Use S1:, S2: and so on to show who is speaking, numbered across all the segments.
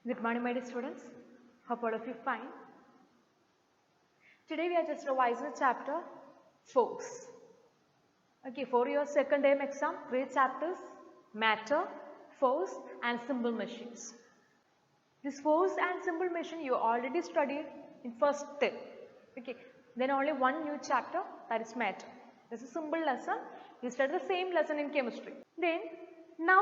S1: Good morning, my dear students. Hope all of you fine. Today we are just revising the chapter force. Okay, for your second term exam, 3 chapters: matter, force, and simple machines. This force and simple machine you already studied in first term. Okay, then only one new chapter, that is matter. This is a simple lesson. You study the same lesson in chemistry. Then now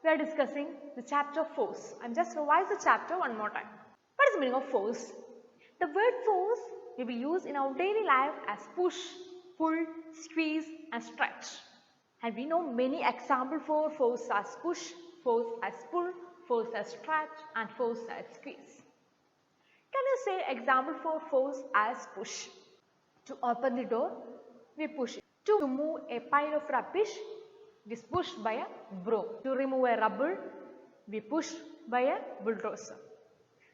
S1: we are discussing the chapter force. I am just revise the chapter one more time. What is the meaning of force? The word force we will use in our daily life as push, pull, squeeze and stretch. And we know many examples for force as push, force as pull, force as stretch and force as squeeze. Can you say example for force as push? To open the door, we push it. To move a pile of rubbish, it is pushed by a broom. To remove a rubble, we push by a bulldozer.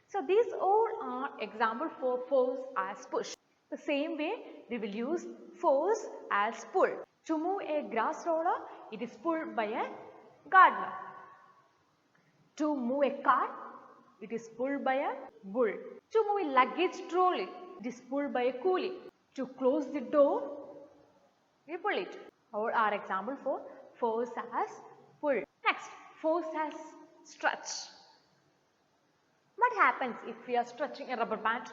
S1: So these all are example for force as push. The same way we will use force as pull. To move a grass roller, it is pulled by a gardener. To move a car, it is pulled by a bull. To move a luggage trolley, it is pulled by a coolie. To close the door, we pull it. All are example for force as pull. Next, force as stretch. What happens if we are stretching a rubber band?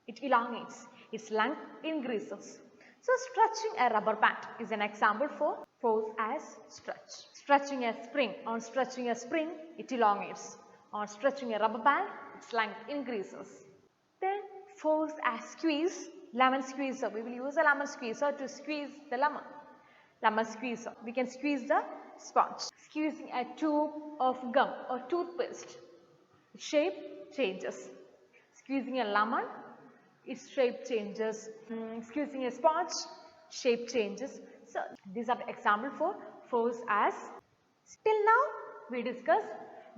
S1: It elongates, its length increases. So stretching a rubber band is an example for force as stretch. Stretching a spring, on stretching a spring it elongates. On stretching a rubber band its length increases. Then force as squeeze, lemon squeezer. We will use a lemon squeezer to squeeze the lemon. Lemon squeezer. We can squeeze the sponge. Squeezing a tube of gum or toothpaste. Shape changes. Squeezing a lemon, its shape changes. Squeezing a sponge, shape changes. So these are the example for force as. Till now we discussed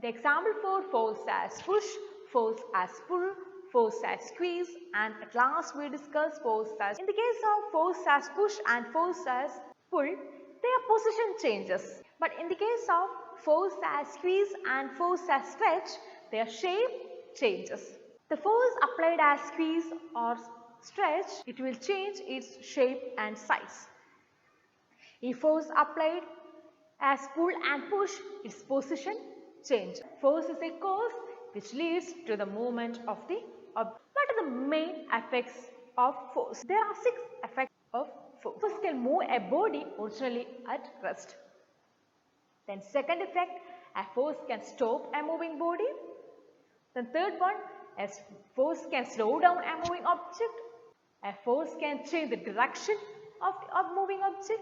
S1: the example for force as push, force as pull, force as squeeze, and at last we discussed force as. In the case of force as push and force as pull, their position changes. But in the case of force as squeeze and force as stretch, their shape changes. The force applied as squeeze or stretch, it will change its shape and size. If force applied as pull and push, its position changes. Force is a cause which leads to the movement of the object. What are the main effects of force? There are 6 effects of force. Force can move a body originally at rest. Then second effect, a force can stop a moving body. Then third one, a force can slow down a moving object. A force can change the direction of the moving object.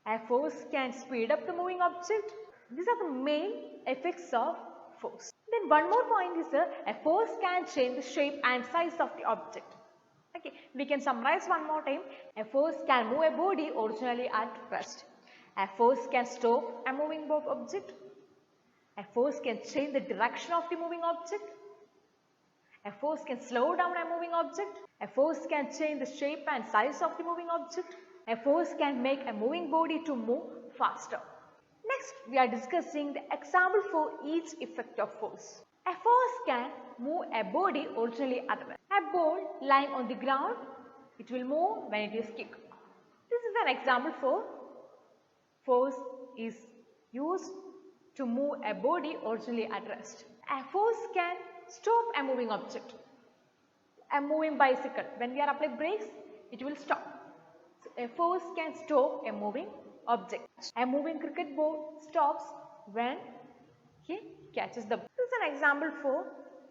S1: A force can speed up the moving object. These are the main effects of force. Then one more point is a force can change the shape and size of the object. Okay, we can summarize one more time. A force can move a body originally at rest. A force can stop a moving object. A force can change the direction of the moving object. A force can slow down a moving object. A force can change the shape and size of the moving object. A force can make a moving body to move faster. Next, we are discussing the example for each effect of force. A force can move a body originally at rest. A ball lying on the ground, it will move when it is kicked. This is an example for force is used to move a body originally at rest. A force can stop a moving object. A moving bicycle, when we are applying brakes, it will stop. So a force can stop a moving object. A moving cricket ball stops when he catches the ball. This is an example for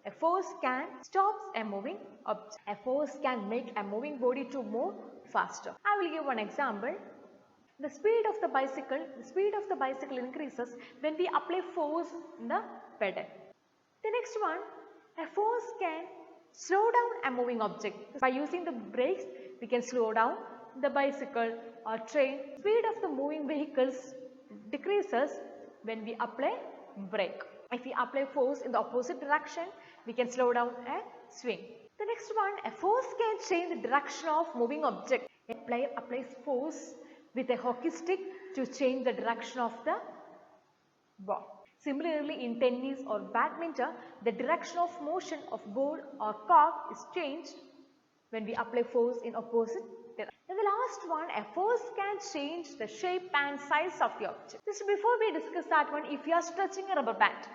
S1: a force can stop a moving object. A force can make a moving body to move faster. I will give one example. The speed of the bicycle increases when we apply force in the pedal. The next one, a force can slow down a moving object. By using the brakes, we can slow down the bicycle or train. Speed of the moving vehicles decreases when we apply brake. If we apply force in the opposite direction, we can slow down a swing. The next one, a force can change the direction of moving object. A player applies force with a hockey stick to change the direction of the ball. Similarly, in tennis or badminton, the direction of motion of ball or court is changed when we apply force in opposite direction. And the last one, a force can change the shape and size of the object. Just before we discuss that one, if you are stretching a rubber band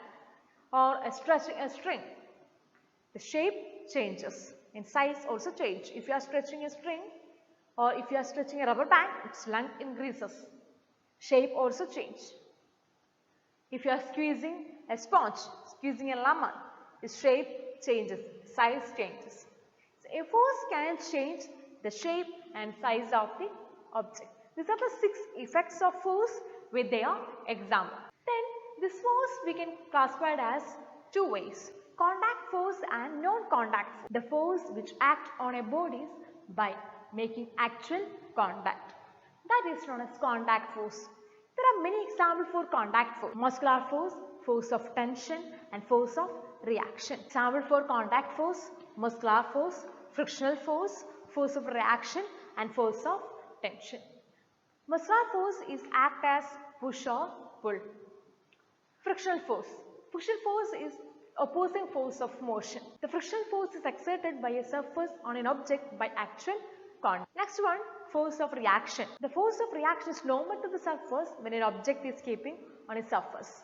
S1: or stretching a string, the shape changes and size also change. If you are stretching a string or if you are stretching a rubber band, its length increases, shape also change. If you are squeezing a sponge, squeezing a lemon, the shape changes, size changes. So, a force can change the shape and size of the object. These are the 6 effects of force with their example. Then this force we can classify it as 2 ways, contact force and non-contact force. The force which act on a body by making actual contact, that is known as contact force. There are many examples for contact force: muscular force, force of tension and force of reaction. Example for contact force: muscular force, frictional force, force of reaction and force of tension. Muscular force is act as push or pull. Frictional force. Frictional force is opposing force of motion. The frictional force is exerted by a surface on an object by actual contact. Next one, force of reaction. The force of reaction is normal to the surface when an object is keeping on a surface.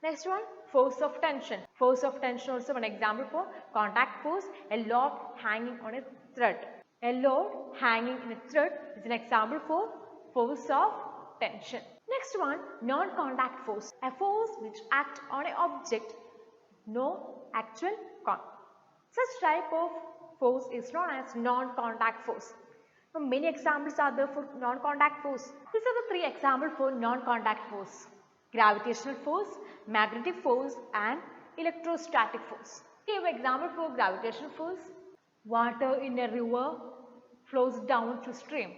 S1: Next one, force of tension. Force of tension also one example for contact force, a load hanging on a thread. A load hanging in a thread is an example for force of tension. Next one, non-contact force. A force which acts on an object, no actual contact. Such type of force is known as non-contact force. Now, many examples are there for non-contact force. These are the 3 examples for non-contact force: gravitational force, magnetic force and electrostatic force. Give an example for gravitational force. Water in a river flows down to stream.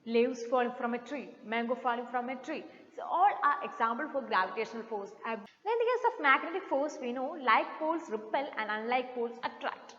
S1: Leaves falling from a tree, mango falling from a tree. So, all are examples for gravitational force. Then in the case of magnetic force, we know like poles repel and unlike poles attract.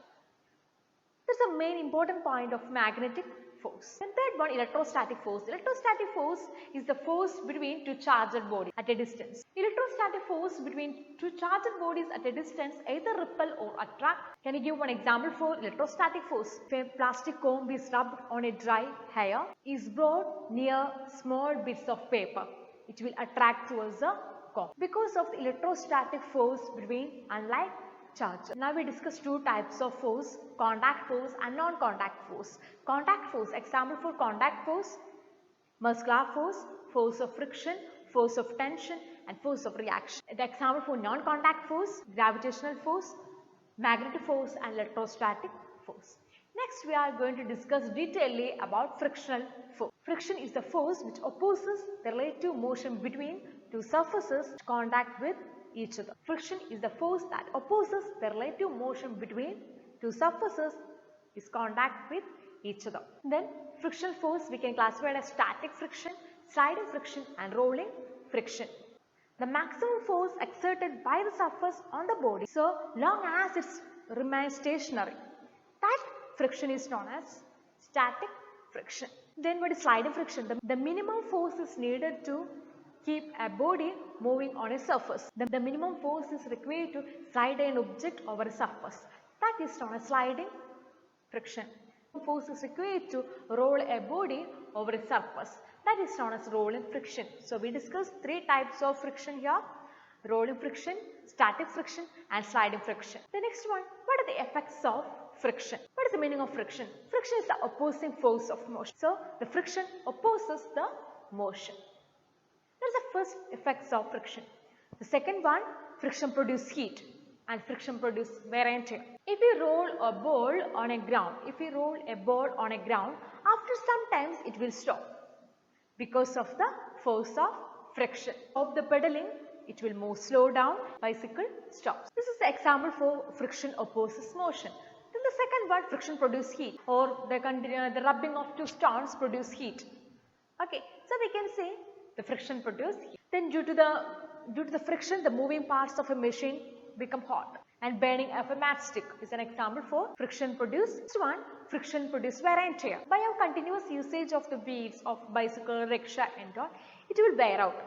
S1: This is a main important point of magnetic force. And third one, electrostatic force. Electrostatic force is the force between 2 charged bodies at a distance. Electrostatic force between 2 charged bodies at a distance either repel or attract. Can you give one example for electrostatic force? If a plastic comb is rubbed on a dry hair, is brought near small bits of paper, it will attract towards the comb because of the electrostatic force between unlike charge. Now we discuss 2 types of force, contact force and non-contact force. Contact force, example for contact force: muscular force, force of friction, force of tension and force of reaction. The example for non-contact force: gravitational force, magnetic force and electrostatic force. Next we are going to discuss detailedly about frictional force. Friction is the force which opposes the relative motion between 2 surfaces to contact with each other. Friction is the force that opposes the relative motion between 2 surfaces is contact with each other. Then frictional force we can classify as static friction, sliding friction and rolling friction. The maximum force exerted by the surface on the body so long as it remains stationary, that friction is known as static friction. Then what is sliding friction? The minimum force is needed to keep a body moving on a surface. The minimum force is required to slide an object over a surface. That is known as sliding friction. Force is required to roll a body over a surface. That is known as rolling friction. So we discussed 3 types of friction here: rolling friction, static friction and sliding friction. The next one, what are the effects of friction? What is the meaning of friction? Friction is the opposing force of motion. So the friction opposes the motion. That is the first effects of friction. The second one, friction produces heat and friction produces wear and tear. If we roll a ball on a ground, after some times it will stop because of the force of friction. Of the pedaling, it will move slow down, bicycle stops. This is the example for friction opposes motion. Then the second one, friction produces heat, or the rubbing of 2 stones produce heat. Okay, so we can say the friction produces heat. Then due to the friction, the moving parts of a machine become hot, and burning of a matchstick is an example for friction produce. Next one, friction produce wear and tear. By our continuous usage of the wheels of bicycle, rickshaw and all, it will wear out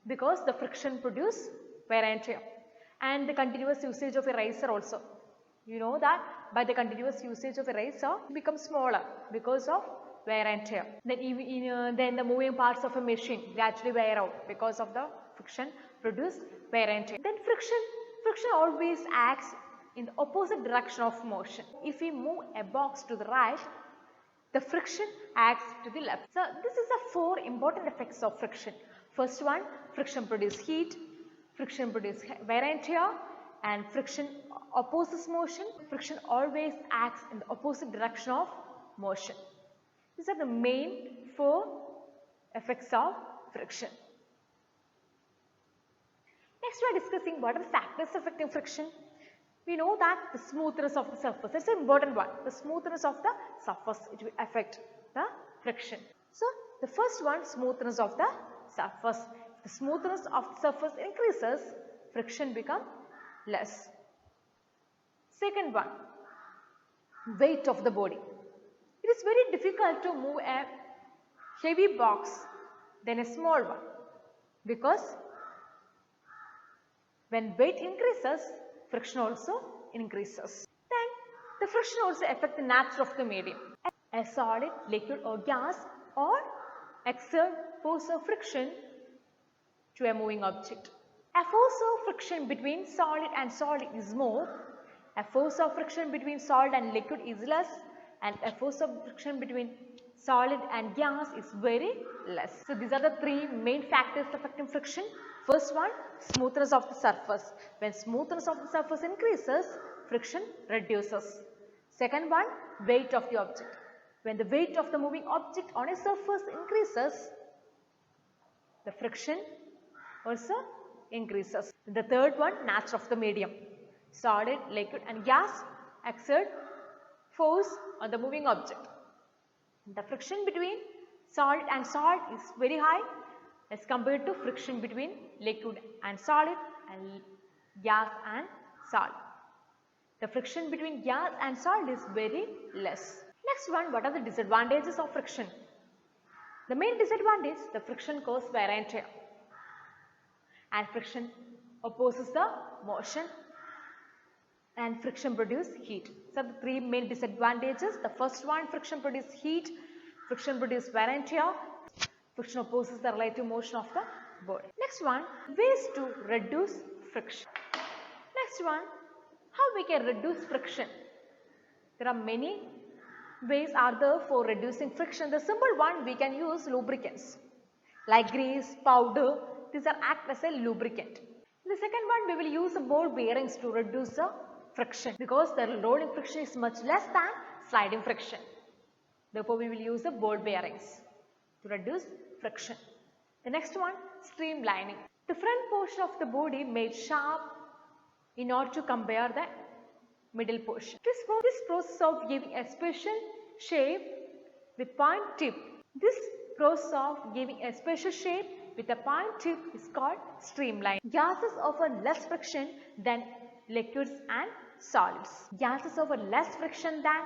S1: because the friction produce wear and tear. And the continuous usage of eraser also. You know that by the continuous usage of eraser, it becomes smaller because of wear and tear. Then the moving parts of a machine gradually wear out because of the friction produced wear and tear. Then friction always acts in the opposite direction of motion. If we move a box to the right, the friction acts to the left. So this is the 4 important effects of friction. First one, friction produces heat, friction produces wear and tear, and friction opposes motion. Friction always acts in the opposite direction of motion. These are the main 4 effects of friction. Next we are discussing what are the factors affecting friction. We know that the smoothness of the surface, that's an important one. The smoothness of the surface, it will affect the friction. So the first one, smoothness of the surface. If the smoothness of the surface increases, friction becomes less. Second one, weight of the body. It is very difficult to move a heavy box than a small one, because when weight increases, friction also increases. Then the friction also affects the nature of the medium. A solid, liquid or gas or exert force of friction to a moving object. A force of friction between solid and solid is more, a force of friction between solid and liquid is less, and a force of friction between solid and gas is very less. So these are the 3 main factors affecting friction. First one, smoothness of the surface. When smoothness of the surface increases, friction reduces. Second one, weight of the object. When the weight of the moving object on a surface increases, the friction also increases. The third one, nature of the medium. Solid, liquid and gas exert force on the moving object. The friction between solid and solid is very high as compared to friction between liquid and solid and gas and solid. The friction between gas and solid is very less. Next one, what are the disadvantages of friction? The main disadvantage, the friction causes wear and tear, and friction opposes the motion, and friction produces heat. So the 3 main disadvantages. The first one, friction produces heat, friction produces wear and tear, friction opposes the relative motion of the body. Next one, ways to reduce friction. Next one, how we can reduce friction. There are many ways are there for reducing friction. The simple one, we can use lubricants like grease, powder. These are act as a lubricant. The second one, we will use ball bearings to reduce the friction, because the rolling friction is much less than sliding friction. Therefore, we will use the ball bearings to reduce friction. The next one, streamlining. The front portion of the body made sharp in order to compare the middle portion. This process of giving a special shape with point tip. This process of giving a special shape with a point tip is called streamline. Gases offer less friction than liquids and solids. Gases offer less friction than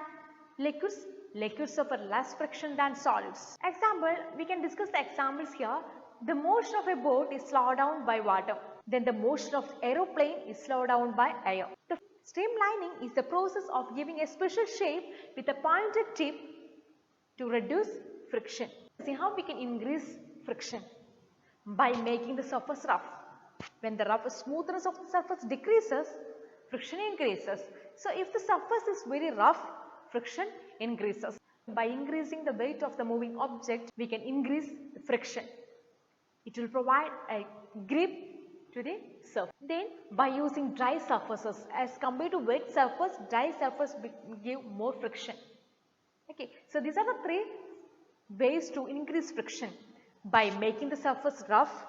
S1: liquids. Liquids offer less friction than solids. Example, we can discuss the examples here. The motion of a boat is slowed down by water. Then the motion of the aeroplane is slowed down by air. The streamlining is the process of giving a special shape with a pointed tip to reduce friction. See how we can increase friction? By making the surface rough. When the smoothness of the surface decreases, friction increases. So if the surface is very rough, friction increases. By increasing the weight of the moving object, we can increase the friction. It will provide a grip to the surface. Then by using dry surfaces as compared to wet surface, dry surface give more friction. Okay, so these are the 3 ways to increase friction. By making the surface rough,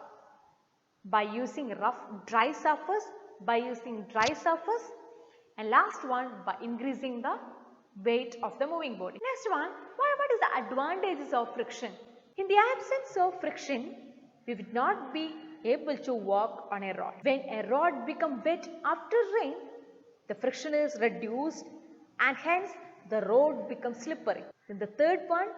S1: by using dry surface, by using dry surface, and last one, by increasing the weight of the moving body. Next one, what is the advantages of friction? In the absence of friction, we would not be able to walk on a rod. When a rod becomes wet after rain, the friction is reduced and hence the road becomes slippery. Then the third one,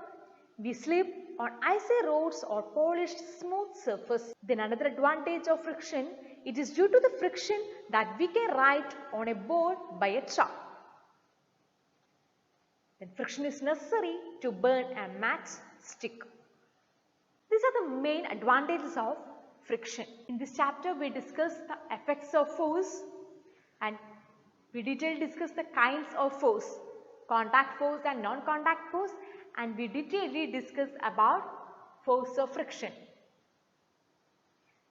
S1: we slip on icy roads or polished smooth surface. Then another advantage of friction, it is due to the friction that we can write on a board by a chalk. Then friction is necessary to burn a match stick. These are the main advantages of friction. In this chapter, we discuss the effects of force and we detailed discuss the kinds of force, contact force and non-contact force, and we detailedly discuss about force of friction.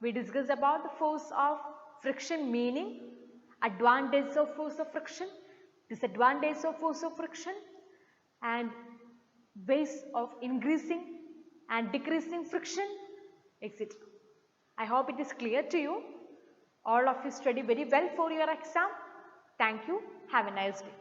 S1: We discussed about the force of friction, meaning advantages of force of friction, disadvantages of force of friction, and ways of increasing and decreasing friction, etc. I hope it is clear to you. All of you study very well for your exam. Thank you. Have a nice day.